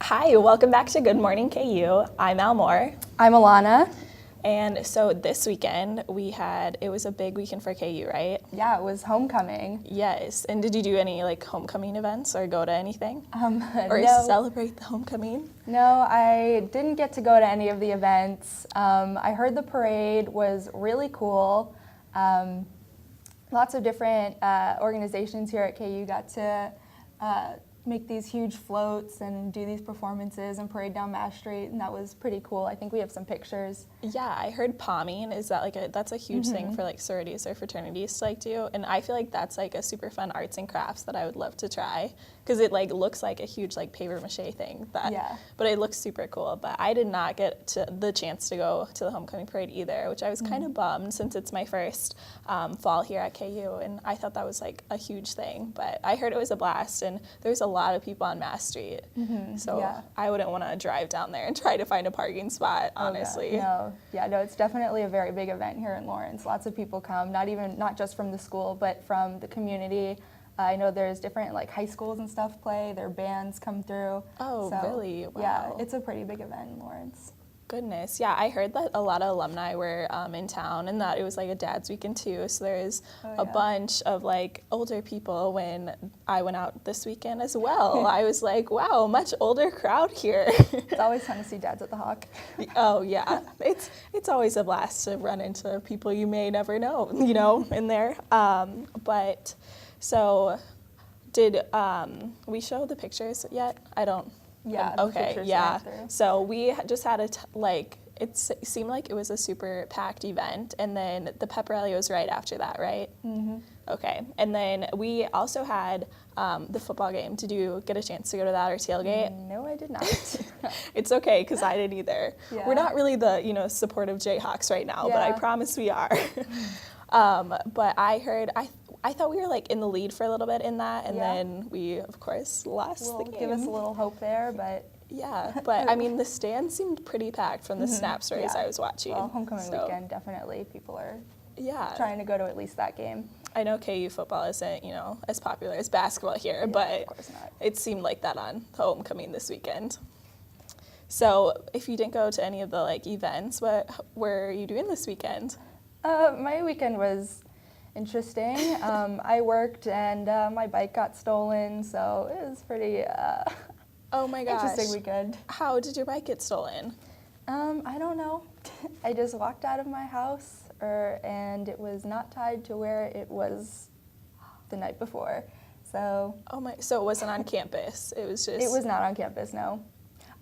Hi, welcome back to Good Morning KU. I'm Al Moore. I'm Alana. And so this weekend it was a big weekend for KU, right? Yeah, it was homecoming. Yes. And did you do any homecoming events or go to anything? Or No. celebrate the homecoming? No, I didn't get to go to any of the events. I heard the parade was really cool. Lots of different organizations here at KU got to make these huge floats and do these performances and parade down Mass Street, and that was pretty cool. I think we have some pictures. Yeah, I heard palming is that that's a huge thing for sororities or fraternities to do, and I feel like that's a super fun arts and crafts that I would love to try because it looks like a huge paper mache thing. But it looks super cool. But I did not get the chance to go to the homecoming parade either, which I was kind of bummed since it's my first fall here at KU, and I thought that was a huge thing. But I heard it was a blast, and there was a lot of people on Mass Street, so I wouldn't want to drive down there and try to find a parking spot, honestly. No, it's definitely a very big event here in Lawrence. Lots of people come, not just from the school, but from the community. I know there's different high schools and stuff play. Their bands come through. Oh, so, really? Wow. Yeah, it's a pretty big event in Lawrence. Goodness, yeah, I heard that a lot of alumni were in town and that it was a dad's weekend too, so there's a bunch of older people when I went out this weekend as well. I was wow, much older crowd here. It's always fun to see dads at the Hawk. Oh yeah, it's always a blast to run into people you may never know, in there. But so did we show the pictures yet? I don't. Yeah. Okay. Yeah. So we just had it seemed like it was a super packed event, and then the pep rally was right after that, right? Mm-hmm. Okay. And then we also had the football game. Did you get a chance to go to that or tailgate? No, I did not. It's okay because I didn't either. Yeah. We're not really the supportive Jayhawks right now, but I promise we are. But I thought we were in the lead for a little bit in that, and then we, of course, lost the game. Give us a little hope there, but... Yeah, but I mean, the stand seemed pretty packed from the snap stories I was watching. Well, homecoming weekend, definitely. People are trying to go to at least that game. I know KU football isn't, as popular as basketball here, but of course not. It seemed like that on the homecoming this weekend. So if you didn't go to any of the events, what were you doing this weekend? My weekend was interesting. I worked and my bike got stolen, so it was pretty oh my gosh. Interesting weekend. How did your bike get stolen? I don't know. I just walked out of my house and it was not tied to where it was the night before. So so it wasn't on campus. It was just... It was not on campus, no.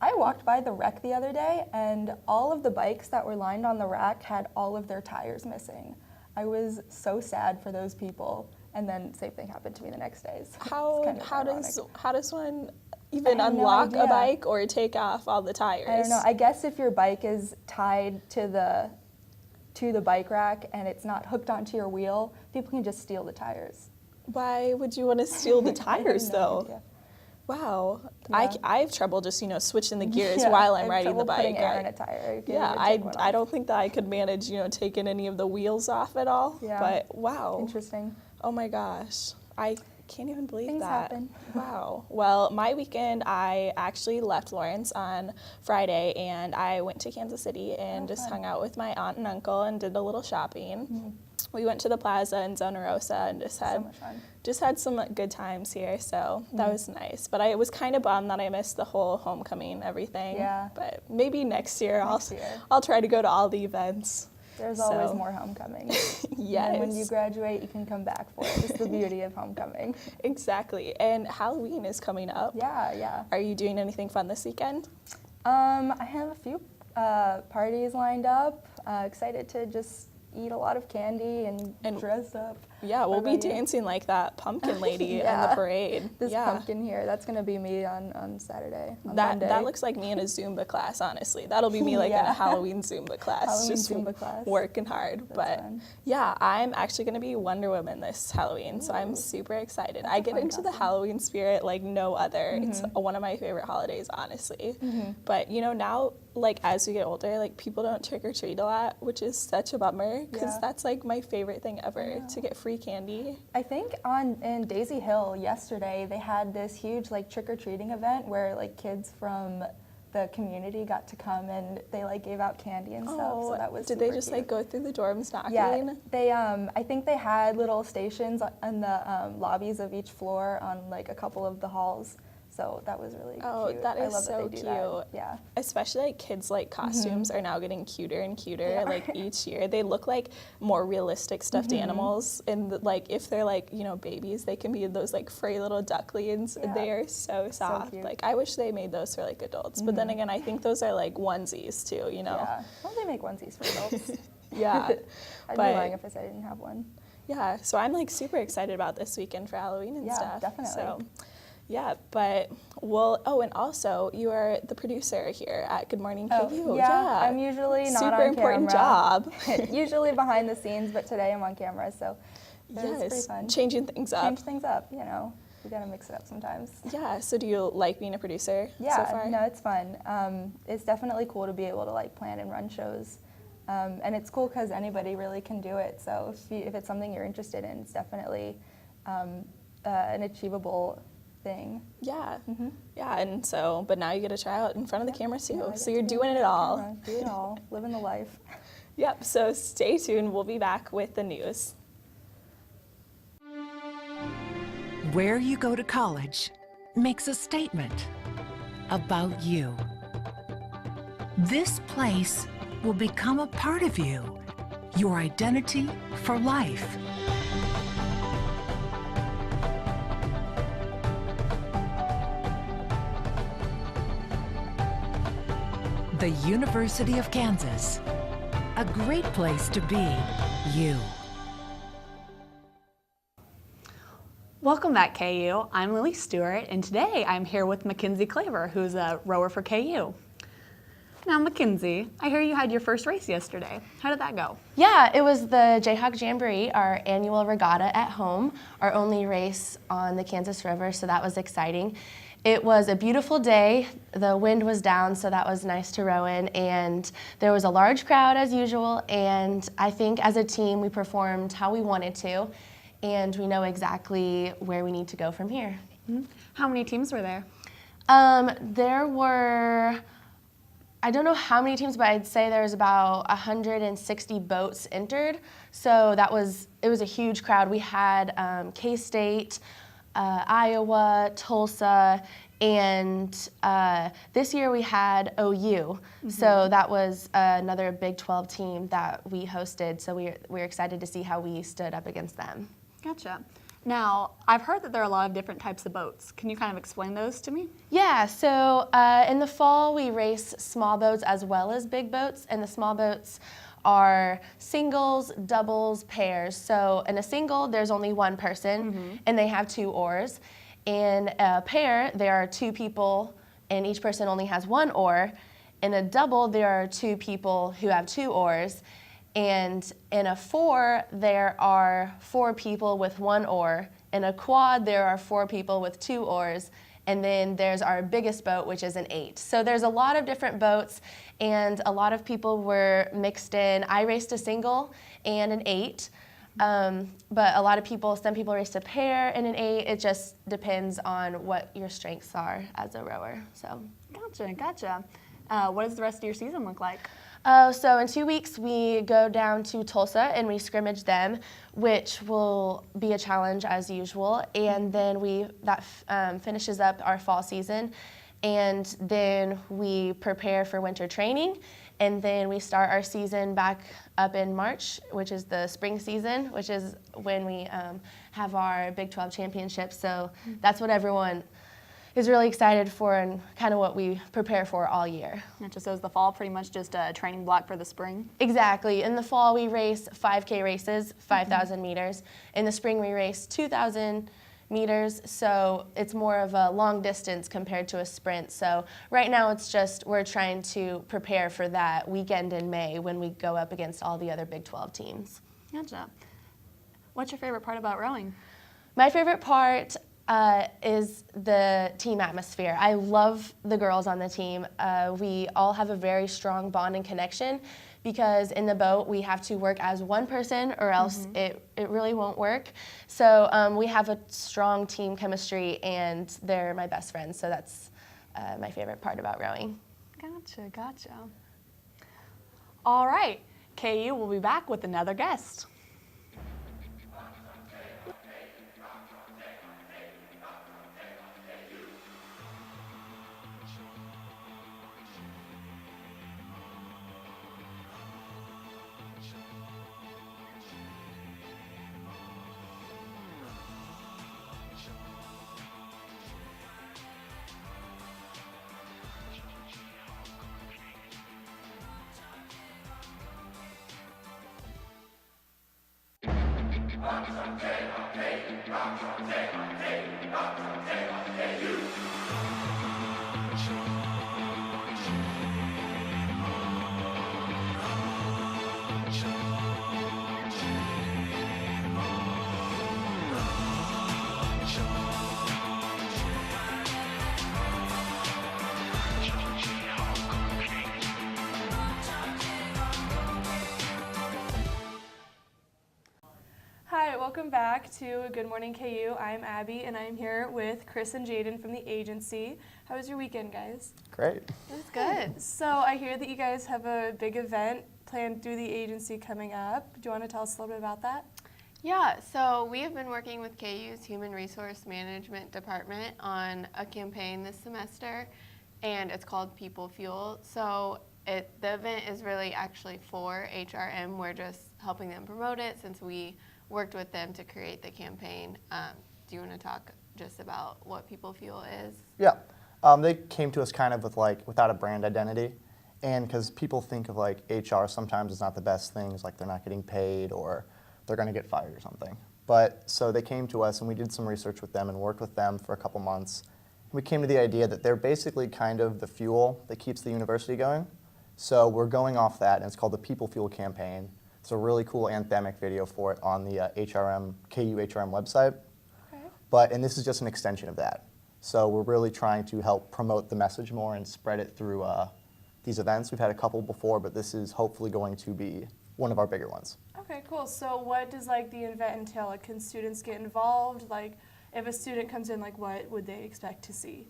I walked by the wreck the other day, and all of the bikes that were lined on the rack had all of their tires missing. I was so sad for those people, and then same thing happened to me the next day. So how does one even unlock a bike or take off all the tires? I don't know. I guess if your bike is tied to the bike rack and it's not hooked onto your wheel, people can just steal the tires. Why would you want to steal the tires though? Idea. Wow. Yeah. I have trouble just, switching the gears while I'm riding the bike. Putting air in a tire. I don't think that I could manage, taking any of the wheels off at all. Yeah. But wow. Interesting. Oh my gosh. I can't even believe Things that. Happen. Wow. Well, my weekend, I actually left Lawrence on Friday, and I went to Kansas City and just hung out with my aunt and uncle and did a little shopping. Mm-hmm. We went to the plaza in Zona Rosa and just had some good times here, so that was nice. But I was kind of bummed that I missed the whole homecoming, everything. Yeah. But maybe next year I'll try to go to all the events. There's always more homecoming. Yes. And when you graduate, you can come back for it. It's the beauty of homecoming. Exactly. And Halloween is coming up. Yeah. Are you doing anything fun this weekend? I have a few parties lined up. Excited to just eat a lot of candy and dress up. Yeah, we'll be dancing like that pumpkin lady in the parade. This pumpkin here, that's going to be me on Saturday, Monday. That looks like me in a Zumba class, honestly. That'll be me in a Halloween Zumba class. Zumba class. Working hard. But fun. Yeah, I'm actually going to be Wonder Woman this Halloween, so I'm super excited. I get into the Halloween spirit like no other. It's one of my favorite holidays, honestly. But, now, as we get older, people don't trick or treat a lot, which is such a bummer because that's my favorite thing ever, to get free candy? I think in Daisy Hill yesterday, they had this huge like trick-or-treating event where like kids from the community got to come and they like gave out candy and stuff. So that was Did they just like go through the dorms knocking? Yeah, they I think they had little stations in the lobbies of each floor on like a couple of the halls. So that was really cute. Oh, that is so cute. Yeah. Especially like kids like costumes are now getting cuter and cuter like each year. They look like more realistic stuffed animals, and like if they're like, you know, babies, they can be those like furry little ducklings. Yeah. They are so soft. Cute. Like I wish they made those for like adults. But then again, I think those are like onesies too, you know. Yeah. Well, they make onesies for adults. Yeah. I'd be lying if I said I didn't have one. Yeah, so I'm like super excited about this weekend for Halloween and stuff. Yeah, definitely. So, yeah, but and also you are the producer here at Good Morning KU. Yeah, I'm usually not super on important camera. job. Usually behind the scenes, but today I'm on camera, so it's pretty fun. Changing things up. Change things up, you know. We gotta mix it up sometimes. Yeah, so do you like being a producer so far? No, it's fun. It's definitely cool to be able to like plan and run shows. And it's cool because anybody really can do it. So if it's something you're interested in, it's definitely an achievable thing. Yeah, yeah, and so, but now you get to try out in front of the camera too. So you're doing it Do all. it all. Living the life. Yep, so stay tuned. We'll be back with the news. Where you go to college makes a statement about you. This place will become a part of you, your identity for life. The University of Kansas, a great place to be you. Welcome back, KU. I'm Lily Stewart, and today I'm here with McKenzie Klaver, who's a rower for KU. Now, McKenzie, I hear you had your first race yesterday. How did that go? Yeah, it was the Jayhawk Jamboree, our annual regatta at home, our only race on the Kansas River, so that was exciting. It was a beautiful day. The wind was down, so that was nice to row in, and there was a large crowd as usual, and I think as a team we performed how we wanted to, and we know exactly where we need to go from here. Mm-hmm. How many teams were there? There were, I don't know how many teams, but I'd say there was about 160 boats entered, so it was a huge crowd. We had K-State, Iowa, Tulsa, and this year we had OU. So that was another Big 12 team that we hosted, so we're excited to see how we stood up against them. Gotcha. Now, I've heard that there are a lot of different types of boats. Can you kind of explain those to me? Yeah, so in the fall we race small boats as well as big boats, and the small boats are singles, doubles, pairs. So in a single, there's only one person, and they have 2 oars. In a pair, there are 2 people, and each person only has 1 oar. In a double, there are 2 people who have 2 oars. And in a 4, there are 4 people with 1 oar. In a quad, there are 4 people with 2 oars. And then there's our biggest boat, which is an 8. So there's a lot of different boats, and a lot of people were mixed in. I raced a single and an 8, but a lot of people, some people raced a pair and an 8. It just depends on what your strengths are as a rower. So. Gotcha. What does the rest of your season look like? So in 2 weeks, we go down to Tulsa and we scrimmage them, which will be a challenge as usual. And then that finishes up our fall season. And then we prepare for winter training. And then we start our season back up in March, which is the spring season, which is when we have our Big 12 championship. So that's what everyone is really excited for and kind of what we prepare for all year. Gotcha. So is the fall pretty much just a training block for the spring? Exactly. In the fall, we race 5K races, 5,000 meters. In the spring, we race 2,000 meters, so it's more of a long distance compared to a sprint. So right now, it's just we're trying to prepare for that weekend in May when we go up against all the other Big 12 teams. Gotcha. What's your favorite part about rowing? My favorite part is the team atmosphere. I love the girls on the team. We all have a very strong bond and connection because in the boat we have to work as one person or else it really won't work. So we have a strong team chemistry and they're my best friends, so that's my favorite part about rowing. Gotcha. All right, KU will be back with another guest. Hi, welcome back to Good Morning KU. I'm Abby, and I'm here with Chris and Jaden from the agency. How was your weekend, guys? Great. That's good. So I hear that you guys have a big event planned through the agency coming up. Do you want to tell us a little bit about that? Yeah, so we have been working with KU's Human Resource Management Department on a campaign this semester, and it's called People Fuel. So the event is really actually for HRM. We're just helping them promote it since we worked with them to create the campaign. Do you want to talk just about what People Fuel is? Yeah. They came to us kind of with without a brand identity, and because people think of HR sometimes is not the best things, like they're not getting paid or they're going to get fired or something. But so they came to us and we did some research with them and worked with them for a couple months. We came to the idea that they're basically kind of the fuel that keeps the university going. So we're going off that, and it's called the People Fuel campaign. It's a really cool anthemic video for it on the KU HRM website. Okay. And this is just an extension of that. So we're really trying to help promote the message more and spread it through these events. We've had a couple before, but this is hopefully going to be one of our bigger ones. Okay, cool. So what does the event entail? Can students get involved? If a student comes in, what would they expect to see?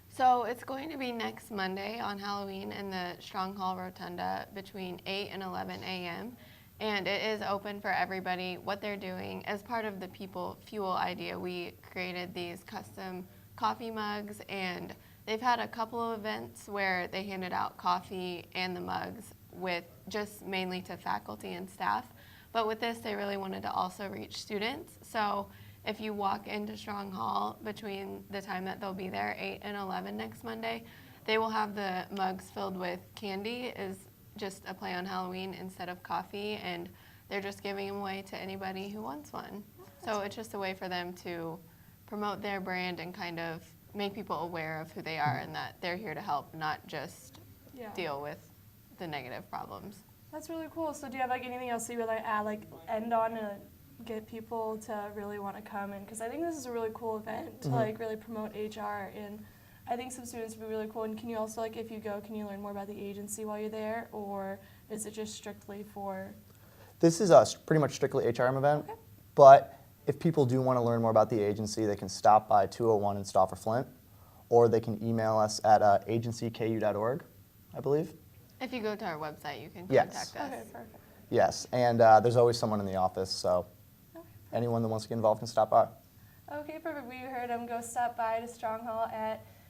So it's going to be next Monday on Halloween in the Strong Hall Rotunda between 8 and 11 a.m. And it is open for everybody. What they're doing, as part of the People Fuel idea, we created these custom coffee mugs, and they've had a couple of events where they handed out coffee and the mugs with just mainly to faculty and staff. But with this, they really wanted to also reach students. So if you walk into Strong Hall between the time that they'll be there, 8 and 11 next Monday, they will have the mugs filled with candy, is just a play on Halloween instead of coffee, and they're just giving them away to anybody who wants one. So it's just a way for them to promote their brand and kind of make people aware of who they are and that they're here to help, not just deal with the negative problems. That's really cool. So do you have anything else that you would add, end on to get people to really want to come in? Because I think this is a really cool event to really promote HR, and I think some students would be really cool. And can you also, if you go, can you learn more about the agency while you're there, or is it just strictly for? This is a pretty much strictly HRM event, Okay. but if people do want to learn more about the agency, they can stop by 201 in Stauffer Flint, or they can email us at agencyku.org, I believe. If you go to our website, you can Yes. contact us. Okay, perfect. Yes, and there's always someone in the office, so anyone that wants to get involved can stop by. Okay, perfect. We heard go stop by to Strong Hall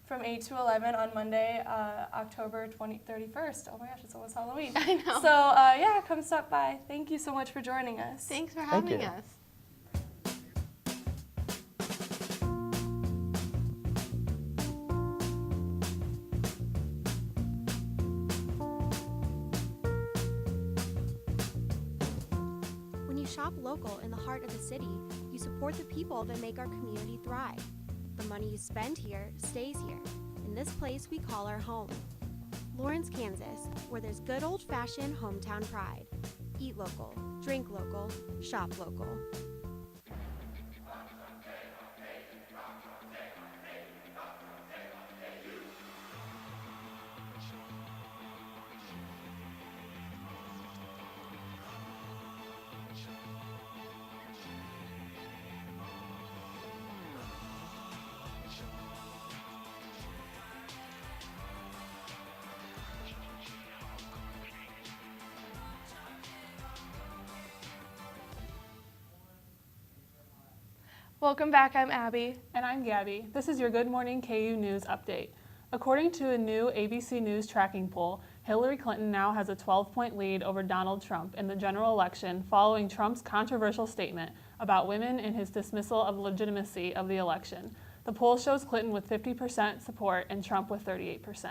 from 8 to 11 on Monday, October 31st. Oh my gosh, it's almost Halloween. I know. So come stop by. Thank you so much for joining us. Thanks for Thank having you. us. When you shop local in the heart of the city, you support the people that make our community thrive. The money you spend here stays here, in this place we call our home. Lawrence, Kansas, where there's good old-fashioned hometown pride. Eat local, drink local, shop local. Welcome back, I'm Abby. And I'm Gabby. This is your Good Morning KU News update. According to a new ABC News tracking poll, Hillary Clinton now has a 12-point lead over Donald Trump in the general election following Trump's controversial statement about women and his dismissal of legitimacy of the election. The poll shows Clinton with 50% support and Trump with 38%.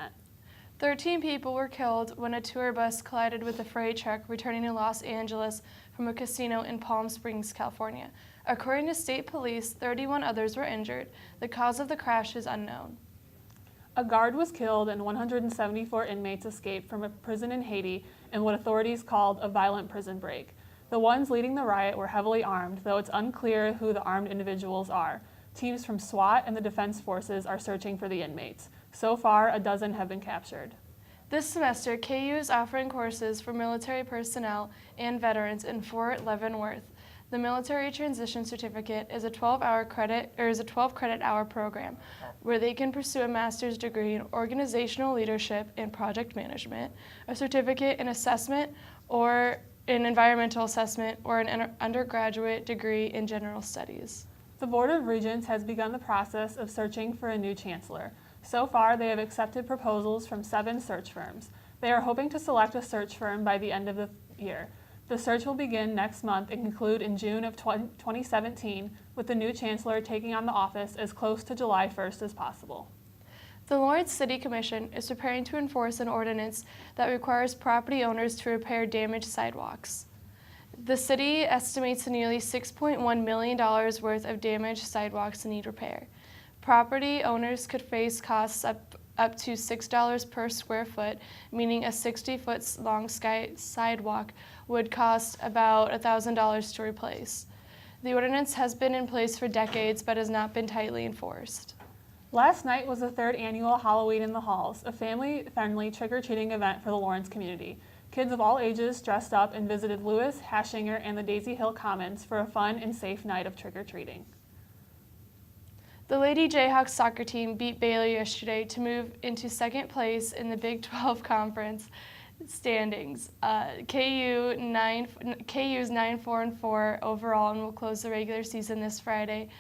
13 people were killed when a tour bus collided with a freight truck returning to Los Angeles from a casino in Palm Springs, California. According to state police, 31 others were injured. The cause of the crash is unknown. A guard was killed and 174 inmates escaped from a prison in Haiti in what authorities called a violent prison break. The ones leading the riot were heavily armed, though it's unclear who the armed individuals are. Teams from SWAT and the Defense Forces are searching for the inmates. So far, a dozen have been captured. This semester, KU is offering courses for military personnel and veterans in Fort Leavenworth. The Military Transition Certificate is a 12 credit hour program where they can pursue a master's degree in organizational leadership and project management, a certificate in assessment or in environmental assessment, or an undergraduate degree in general studies. The Board of Regents has begun the process of searching for a new chancellor. So far, they have accepted proposals from 7 search firms. They are hoping to select a search firm by the end of the year. The search will begin next month and conclude in June of 2017, with the new chancellor taking on the office as close to July 1st as possible. The Lawrence City Commission is preparing to enforce an ordinance that requires property owners to repair damaged sidewalks. The city estimates nearly $6.1 million worth of damaged sidewalks need repair. Property owners could face costs up to $6 per square foot, meaning a 60-foot long sidewalk would cost about $1,000 to replace. The ordinance has been in place for decades but has not been tightly enforced. Last night was the 3rd annual Halloween in the Halls, a family-friendly trick-or-treating event for the Lawrence community. Kids of all ages dressed up and visited Lewis, Hashinger, and the Daisy Hill Commons for a fun and safe night of trick-or-treating. The Lady Jayhawks soccer team beat Baylor yesterday to move into 2nd place in the Big 12 Conference standings. KU's 9-4-4 overall and will close the regular season this Friday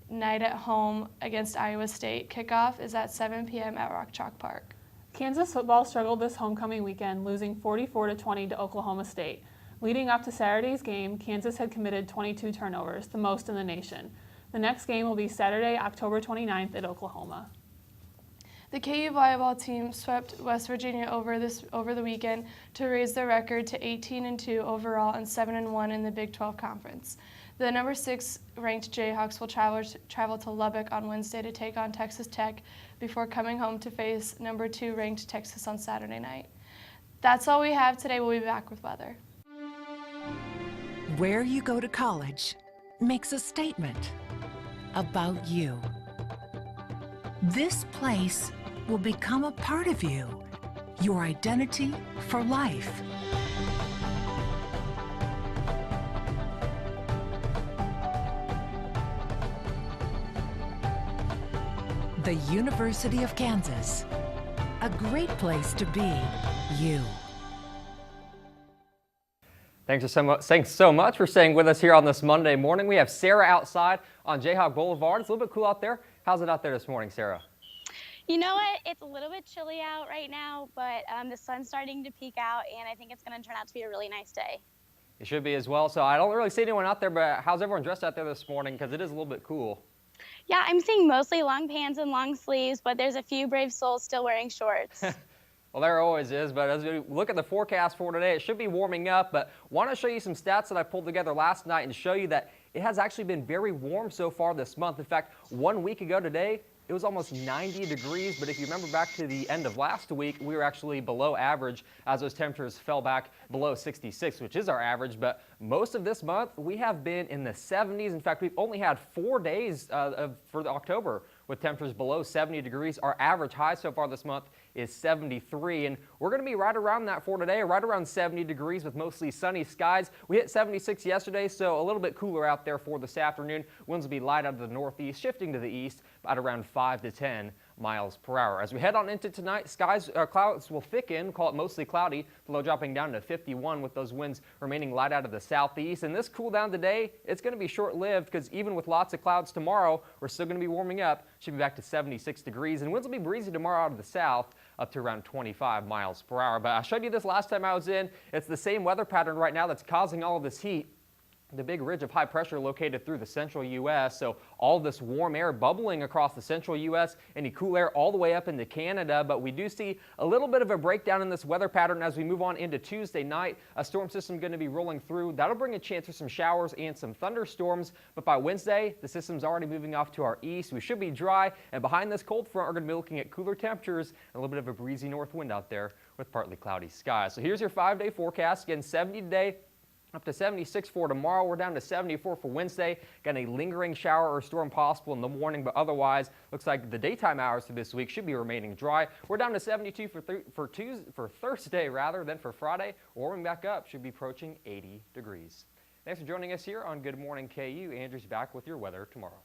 night at home against Iowa State. Kickoff is at 7 p.m. at Rock Chalk Park. Kansas football struggled this homecoming weekend, losing 44-20 to Oklahoma State. Leading up to Saturday's game, Kansas had committed 22 turnovers, the most in the nation. The next game will be Saturday, October 29th at Oklahoma. The KU volleyball team swept West Virginia over the weekend to raise their record to 18-2 overall and 7-1 in the Big 12 Conference. The number 6 ranked Jayhawks will travel to Lubbock on Wednesday to take on Texas Tech before coming home to face number 2 ranked Texas on Saturday night. That's all we have today. We'll be back with weather. Where you go to college makes a statement about you. This place will become a part of you, your identity for life. The University of Kansas, a great place to be you. Thanks so much for staying with us here on this Monday morning. We have Sarah outside on Jayhawk Boulevard. It's a little bit cool out there. How's it out there this morning, Sarah? You know what? It's a little bit chilly out right now, but the sun's starting to peek out, and I think it's going to turn out to be a really nice day. It should be as well. So I don't really see anyone out there, but how's everyone dressed out there this morning? Because it is a little bit cool. Yeah, I'm seeing mostly long pants and long sleeves, but there's a few brave souls still wearing shorts. Well, there always is, but as we look at the forecast for today, it should be warming up, but want to show you some stats that I pulled together last night and show you that it has actually been very warm so far this month. In fact, 1 week ago today, it was almost 90 degrees, but if you remember back to the end of last week, we were actually below average as those temperatures fell back below 66, which is our average, but most of this month, we have been in the 70s. In fact, we've only had 4 days for October with temperatures below 70 degrees. Our average high so far this month is 73, and we're going to be right around that for today, right around 70 degrees with mostly sunny skies. We hit 76 yesterday, so a little bit cooler out there for this afternoon. Winds will be light out of the northeast, shifting to the east at around 5 to 10 miles per hour. As we head on into tonight, clouds will thicken, call it mostly cloudy, the low dropping down to 51 with those winds remaining light out of the southeast. And this cool down today, it's going to be short-lived because even with lots of clouds tomorrow, we're still going to be warming up. Should be back to 76 degrees, and winds will be breezy tomorrow out of the south up to around 25 miles per hour. But I showed you this last time I was in. It's the same weather pattern right now that's causing all of this heat. The big ridge of high pressure located through the central U.S., so all this warm air bubbling across the central U.S., any cool air all the way up into Canada. But we do see a little bit of a breakdown in this weather pattern as we move on into Tuesday night. A storm system going to be rolling through. That'll bring a chance for some showers and some thunderstorms. But by Wednesday, the system's already moving off to our east. We should be dry, and behind this cold front, we're going to be looking at cooler temperatures and a little bit of a breezy north wind out there with partly cloudy skies. So here's your 5-day forecast. Again, 70 today, up to 76 for tomorrow. We're down to 74 for Wednesday. Got a lingering shower or storm possible in the morning, but otherwise looks like the daytime hours for this week should be remaining dry. We're down to 72 for Thursday rather than for Friday. Warming back up, should be approaching 80 degrees. Thanks for joining us here on Good Morning KU. Andrew's back with your weather tomorrow.